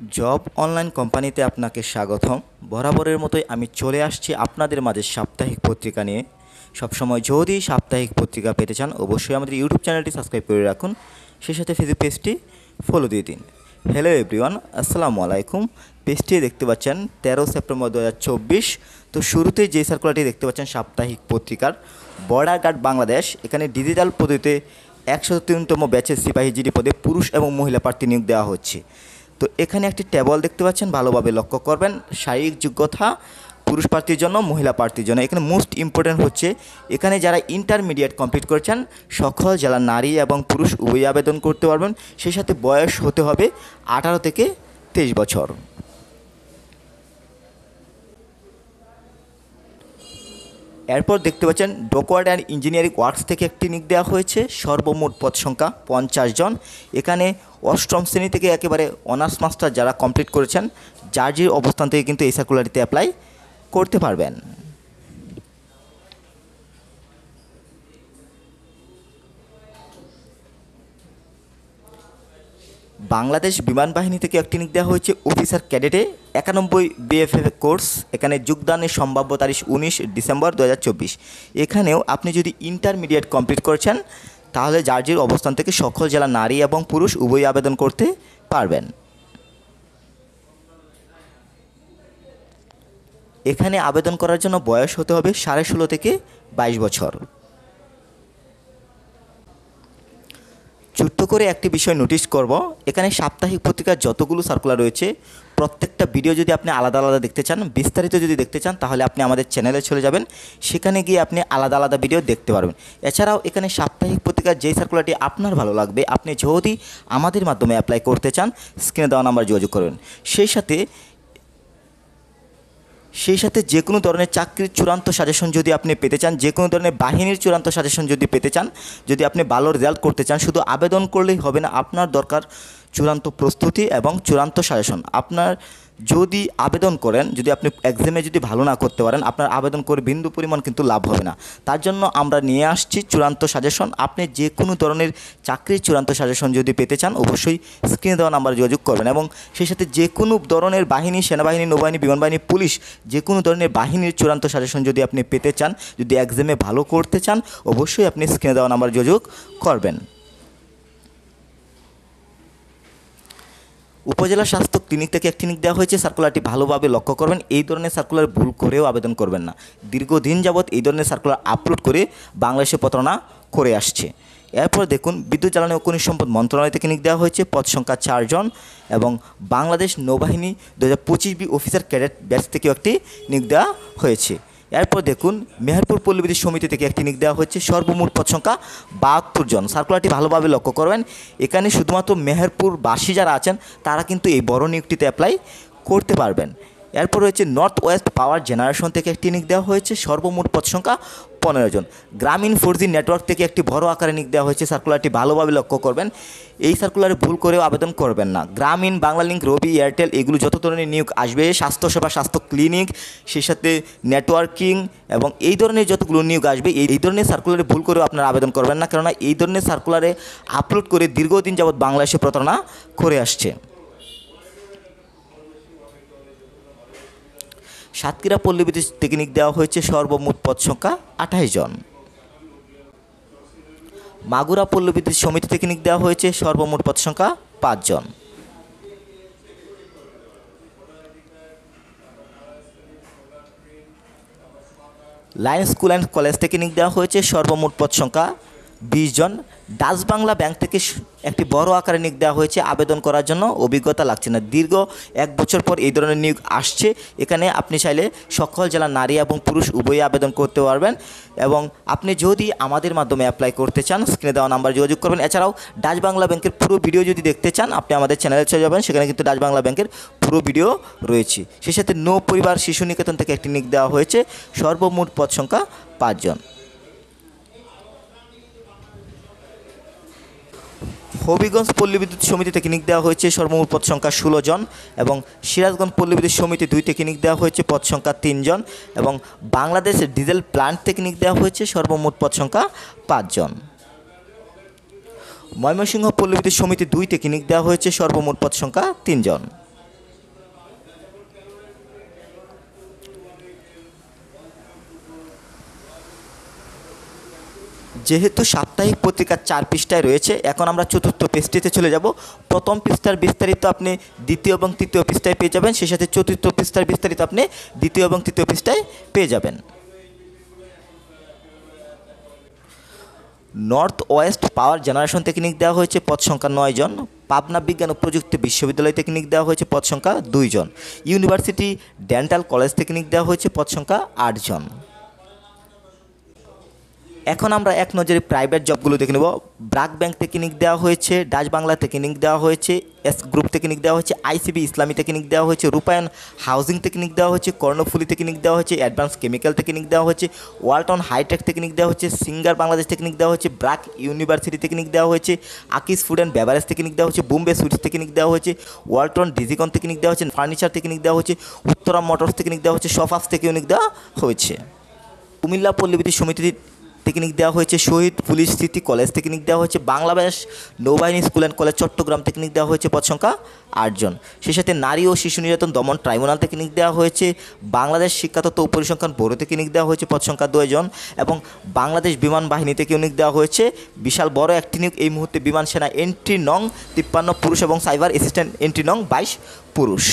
Job online কোম্পানিতে আপনাকে স্বাগতম। বরাবরের মতোই আমি চলে আসছি আপনাদের মাঝে সাপ্তাহিক পত্রিকা নিয়ে। সবসময় যদি সাপ্তাহিক পত্রিকা পেতে চান অবশ্যই আমাদের ইউটিউব চ্যানেলটি সাবস্ক্রাইব করে রাখুন, সেই সাথে ফেসবুক পেজটি ফলো দিয়ে দিন। হ্যালো এভরিওয়ান, আসসালামু আলাইকুম। পেজটি দেখতে পাচ্ছেন 13 সেপ্টেম্বর 2024। তো শুরুতেই যে সার্কুলারটি দেখতে পাচ্ছেন সাপ্তাহিক পত্রিকার বর্ডার গার্ড বাংলাদেশ, এখানে ডিজিটাল পদ্ধতিতে 103তম ব্যাচের সিপাহী জিডি পদে পুরুষ এবং মহিলা প্রার্থী নিয়োগ দেওয়া হচ্ছে। তো এখানে একটি টেবল দেখতে পাচ্ছেন, ভালোভাবে লক্ষ্য করবেন। শারীরিক যোগ্যতা পুরুষ প্রার্থীর জন্য, মহিলা প্রার্থীর জন্য। এখানে মোস্ট ইম্পর্ট্যান্ট হচ্ছে এখানে যারা ইন্টারমিডিয়েট কমপ্লিট করেছেন সকল জেলার নারী এবং পুরুষ উভয়ই আবেদন করতে পারবেন। সেই সাথে বয়স হতে হবে 18 থেকে 23 বছর। এরপর দেখতে পাচ্ছেন ডকওয়ার্ড অ্যান্ড ইঞ্জিনিয়ারিং ওয়ার্কস থেকে একটি নিয়োগ দেওয়া হয়েছে। সর্বমোট পদ সংখ্যা 50 জন। এখানে অষ্টম শ্রেণী থেকে একেবারে অনার্স মাস্টার যারা কমপ্লিট করেছেন যার যে অবস্থান থেকে কিন্তু এই সার্কুলারটিতে অ্যাপ্লাই করতে পারবেন। বাংলাদেশ বিমান বাহিনী থেকে একটি নিয়োগ দেওয়া হয়েছে অফিসার ক্যাডেটে 91 বিএফএফ কোর্স। এখানে যোগদানের সম্ভাব্য তারিখ 19 ডিসেম্বর 2024। এখানেও আপনি যদি ইন্টারমিডিয়েট কমপ্লিট করেছেন তাহলে যার যে অবস্থান থেকে সকল জেলা নারী এবং পুরুষ উভয়ই আবেদন করতে পারবেন। এখানে আবেদন করার জন্য বয়স হতে হবে 16.5 থেকে 22 বছর। ছোট্ট করে একটি বিষয় নোটিশ করব, এখানে সাপ্তাহিক পত্রিকার যতগুলো সার্কুলার রয়েছে প্রত্যেকটা ভিডিও যদি আপনি আলাদা আলাদা দেখতে চান, বিস্তারিত যদি দেখতে চান তাহলে আপনি আমাদের চ্যানেলে চলে যাবেন, সেখানে গিয়ে আপনি আলাদা আলাদা ভিডিও দেখতে পারবেন। এছাড়াও এখানে সাপ্তাহিক পত্রিকার যেই সার্কুলারটি আপনার ভালো লাগবে আপনি যদি আমাদের মাধ্যমে অ্যাপ্লাই করতে চান স্ক্রিনে দেওয়া নাম্বার যোগাযোগ করবেন। সেই সাথে যে কোনো ধরনের চাকরির চূড়ান্ত সাজেশন যদি আপনি পেতে চান, যে কোনো ধরনের বাহিনীর চূড়ান্ত সাজেশন যদি পেতে চান, যদি আপনি ভালো রেজাল্ট করতে চান, শুধু আবেদন করলেই হবে না, আপনার দরকার চূড়ান্ত প্রস্তুতি এবং চূড়ান্ত সাজেশন। আপনার যদি আবেদন করেন, যদি আপনি এক্সামে যদি ভালো না করতে পারেন আপনার আবেদন করে বিন্দু পরিমাণ কিন্তু লাভ হবে না। তার জন্য আমরা নিয়ে আসছি চূড়ান্ত সাজেশন। আপনি যে কোনো ধরনের চাকরির চূড়ান্ত সাজেশন যদি পেতে চান অবশ্যই স্ক্রিনে দেওয়া নাম্বার যোগাযোগ করবেন। এবং সেই সাথে যে কোনো ধরনের বাহিনী, সেনাবাহিনী, নৌবাহিনী, বিমান বাহিনী, পুলিশ, যে কোনো ধরনের বাহিনীর চূড়ান্ত সাজেশন যদি আপনি পেতে চান, যদি এক্সামে ভালো করতে চান অবশ্যই আপনি স্ক্রিনে দেওয়া নাম্বার যোগাযোগ করবেন। উপজেলা স্বাস্থ্য ক্লিনিক থেকে একটি নিয়োগ দেওয়া হয়েছে। সার্কুলারটি ভালোভাবে লক্ষ্য করবেন। এই ধরনের সার্কুলার ভুল করেও আবেদন করবেন না। দীর্ঘদিন যাবৎ এই ধরনের সার্কুলার আপলোড করে বাংলাদেশে প্রতারণা করে আসছে। এরপর দেখুন বিদ্যুৎ জ্বালানি ও খনিজ সম্পদ মন্ত্রণালয় থেকে নিয়োগ দেওয়া হয়েছে। পদ সংখ্যা 4 জন। এবং বাংলাদেশ নৌবাহিনী 2025 বি অফিসার ক্যাডেট ব্যাচ থেকেও একটি নিয়োগ দেওয়া হয়েছে। এরপর দেখুন মেহেরপুর পল্লী বিদ্যুৎ সমিতি থেকে একটি নিয়োগ দেওয়া হচ্ছে। সর্বমোট পদ সংখ্যা 72 জন। সার্কুলারটি ভালোভাবে লক্ষ্য করবেন। এখানে শুধুমাত্র মেহেরপুরবাসী যারা আছেন তারা কিন্তু এই বড় নিয়োগটিতে অ্যাপ্লাই করতে পারবেন। এরপর রয়েছে নর্থ ওয়েস্ট পাওয়ার জেনারেশন থেকে একটি নিয়োগ দেওয়া হয়েছে। সর্বমোট পদ সংখ্যা 15 জন। গ্রামীণ 4G নেটওয়ার্ক থেকে একটি বড় আকারে নিয়োগ দেওয়া হয়েছে। সার্কুলারটি ভালোভাবে লক্ষ্য করবেন। এই সার্কুলারে ভুল করেও আবেদন করবেন না। গ্রামীণ, বাংলালিংক, রবি, এয়ারটেল এগুলো যত ধরনের নিয়োগ আসবে, স্বাস্থ্যসেবা, স্বাস্থ্য ক্লিনিক, সেই সাথে নেটওয়ার্কিং এবং এই ধরনের যতগুলো নিয়োগ আসবে এই ধরনের সার্কুলারে ভুল করেও আপনারা আবেদন করবেন না, কেননা এই ধরনের সার্কুলারে আপলোড করে দীর্ঘদিন যাবৎ বাংলাদেশে প্রতারণা করে আসছে। সাতক্ষীরা পল্লী বিদ্যুৎ থেকে নিয়োগ দেওয়া হয়েছে। সর্বমোট পদ সংখ্যা 28 জন। মাগুরা পল্লী বিদ্যুৎ সমিতি থেকে নিয়োগ দেওয়া হয়েছে। সর্বমোট পদ সংখ্যা 5 জন। লায়ন্স স্কুল অ্যান্ড কলেজ থেকে নিয়োগ দেওয়া হয়েছে। সর্বমোট পদ সংখ্যা 20 জন। ডাচ বাংলা ব্যাংক থেকে একটি বড় আকারে নিয়োগ দেওয়া হয়েছে। আবেদন করার জন্য অভিজ্ঞতা লাগছে না। দীর্ঘ 1 বছর পর এই ধরনের নিয়োগ আসছে। এখানে আপনি চাইলে সকল জেলার নারী এবং পুরুষ উভয়ই আবেদন করতে পারবেন। এবং আপনি যদি আমাদের মাধ্যমে অ্যাপ্লাই করতে চান স্ক্রিনে দেওয়া নাম্বার যোগাযোগ করবেন। এছাড়াও ডাচ বাংলা ব্যাংকের পুরো ভিডিও যদি দেখতে চান আপনি আমাদের চ্যানেলে চলে যাবেন, সেখানে কিন্তু ডাচ বাংলা ব্যাংকের পুরো ভিডিও রয়েছে। সেই সাথে নৌ পরিবার শিশু নিকেতন থেকে একটি নিয়োগ দেওয়া হয়েছে। সর্বমোট পদ সংখ্যা 5 জন। হবিগঞ্জ পল্লী বিদ্যুৎ সমিতি থেকে নিয়োগ দেওয়া হয়েছে। সর্বমোট পদ সংখ্যা 16 জন। এবং সিরাজগঞ্জ পল্লী বিদ্যুৎ সমিতি 2 থেকে নিয়োগ দেওয়া হয়েছে। পদ সংখ্যা 3 জন। এবং বাংলাদেশ ডিজেল প্ল্যান্ট থেকে নিয়োগ দেওয়া হয়েছে। সর্বমোট পদ সংখ্যা 5 জন। ময়মনসিংহ পল্লী বিদ্যুৎ সমিতি 2 থেকে নিয়োগ দেওয়া হয়েছে। সর্বমোট পদ সংখ্যা 3 জন। যেহেতু সাপ্তাহিক পত্রিকা 4 পৃষ্ঠায় রয়েছে, এখন আমরা চতুর্থ পেজটিতে চলে যাব। প্রথম পৃষ্ঠার বিস্তারিত আপনি দ্বিতীয় এবং তৃতীয় পৃষ্ঠায় পেয়ে যাবেন, সেই সাথে চতুর্থ পৃষ্ঠার বিস্তারিত আপনি দ্বিতীয় এবং তৃতীয় পৃষ্ঠায় পেয়ে যাবেন। নর্থ ওয়েস্ট পাওয়ার জেনারেশন থেকে নিয়োগ দেওয়া হয়েছে, পদ সংখ্যা 9 জন। পাবনা বিজ্ঞান ও প্রযুক্তি বিশ্ববিদ্যালয় থেকে নিয়োগ দেওয়া হয়েছে, পদ সংখ্যা 2 জন। ইউনিভার্সিটি ডেন্টাল কলেজ থেকে নিয়োগ দেওয়া হয়েছে, পদ সংখ্যা 8 জন। এখন আমরা এক নজরে প্রাইভেট জবগুলো দেখে নেব। ব্র্যাক ব্যাংক থেকে নিয়োগ দেওয়া হয়েছে, ডাচ বাংলা থেকে নিয়োগ দেওয়া হয়েছে, এস গ্রুপ থেকে নিয়োগ দেওয়া হয়েছে, আইসিবি ইসলামী থেকে নিয়োগ দেওয়া হয়েছে, রূপায়ণ হাউজিং থেকে নিয়োগ দেওয়া হয়েছে, কর্ণফুলি থেকে নিয়োগ দেওয়া হয়েছে, অ্যাডভান্স কেমিক্যাল থেকে নিয়োগ দেওয়া হয়েছে, ওয়ালটন হাইটেক থেকে নিয়োগ দেওয়া হয়েছে, সিঙ্গার বাংলাদেশ থেকে নিয়োগ দেওয়া হয়েছে, ব্র্যাক ইউনিভার্সিটি থেকে নিয়োগ দেওয়া হয়েছে, আকিস ফুড অ্যান্ড বেভারেজ থেকে নিয়োগ দেওয়া হয়েছে, বোম্বে সুইটস থেকে নিয়োগ দেওয়া হয়েছে, ওয়ালটন ডিজিকন থেকে নিয়োগ দেওয়া হয়েছে, ফার্নিচার থেকে নিয়োগ দেওয়া হয়েছে, উত্তরা মোটরস থেকে নিয়োগ দেওয়া হয়েছে, সফাস থেকে নিয়োগ দেওয়া হয়েছে। কুমিল্লা পল্লীবিদ্যুৎ সমিতি থেকে নিয়োগ দেওয়া হয়েছে, শহীদ পুলিশ স্মৃতি কলেজ থেকে নিয়োগ দেওয়া হয়েছে, বাংলাদেশ নৌবাহিনী স্কুল অ্যান্ড কলেজ চট্টগ্রাম থেকে নিয়োগ দেওয়া হয়েছে, পদ সংখ্যা 8 জন। সেই সাথে নারী ও শিশু নির্যাতন দমন ট্রাইব্যুনাল থেকে নিয়োগ দেওয়া হয়েছে, বাংলাদেশ শিক্ষাতত্ত্ব ও পরিসংখ্যান ব্যুরো থেকে নিয়োগ দেওয়া হয়েছে, পদ সংখ্যা 2 জন। এবং বাংলাদেশ বিমান বাহিনী থেকে নিয়োগ দেওয়া হয়েছে, বিশাল বড় একটি নিয়োগ এই মুহূর্তে, বিমান সেনা এন্ট্রি নং 53 পুরুষ এবং সাইবার অ্যাসিস্ট্যান্ট এন্ট্রি নং 22 পুরুষ।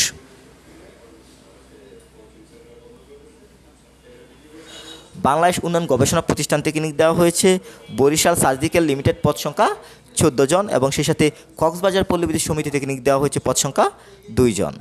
বাংলাদেশ উন্নয়ন গবেষণা প্রতিষ্ঠান থেকে নিয়োগ দেওয়া হয়েছে, বরিশাল সার্জিক্যাল লিমিটেড, পদ সংখ্যা 14 জন। এবং সেই সাথে কক্সবাজার পল্লীবিদ্যুৎ সমিতি থেকে নিয়োগ দেওয়া হয়েছে, পদ সংখ্যা 2 জন।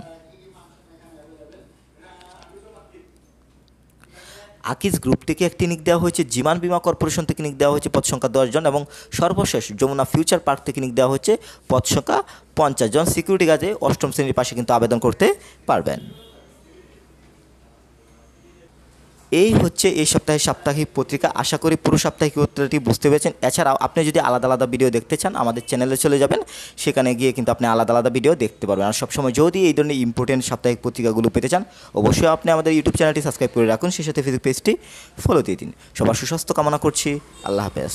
আকিজ গ্রুপ থেকে একটি নিয়োগ দেওয়া হয়েছে, জীবন বীমা কর্পোরেশন থেকে নিয়োগ দেওয়া হয়েছে, পদ সংখ্যা 10 জন। এবং সর্বশেষ যমুনা ফিউচার পার্ক থেকে নিয়োগ দেওয়া হয়েছে, পদ সংখ্যা 50 জন। সিকিউরিটি গার্ডে 8ম শ্রেণীর পাশে কিন্তু আবেদন করতে পারবেন। এই হচ্ছে এই সপ্তাহে সাপ্তাহিক পত্রিকা। আশা করি পুরো সাপ্তাহিক পত্রিকাটি বুঝতে পেরেছেন। এছাড়াও আপনি যদি আলাদা আলাদা ভিডিও দেখতে চান, আমাদের চ্যানেলে চলে যাবেন, সেখানে গিয়ে কিন্তু আপনি আলাদা আলাদা ভিডিও দেখতে পারবেন। আর সবসময় যদি এই ধরনের ইম্পর্টেন্ট সাপ্তাহিক পত্রিকাগুলো পেতে চান, অবশ্যই আপনি আমাদের ইউটিউব চ্যানেলটি সাবস্ক্রাইব করে রাখুন, সেই সাথে ফেসবুক পেজটি ফলো দিয়ে দিন। সবার সুস্বাস্থ্য কামনা করছি। আল্লাহ হাফেজ।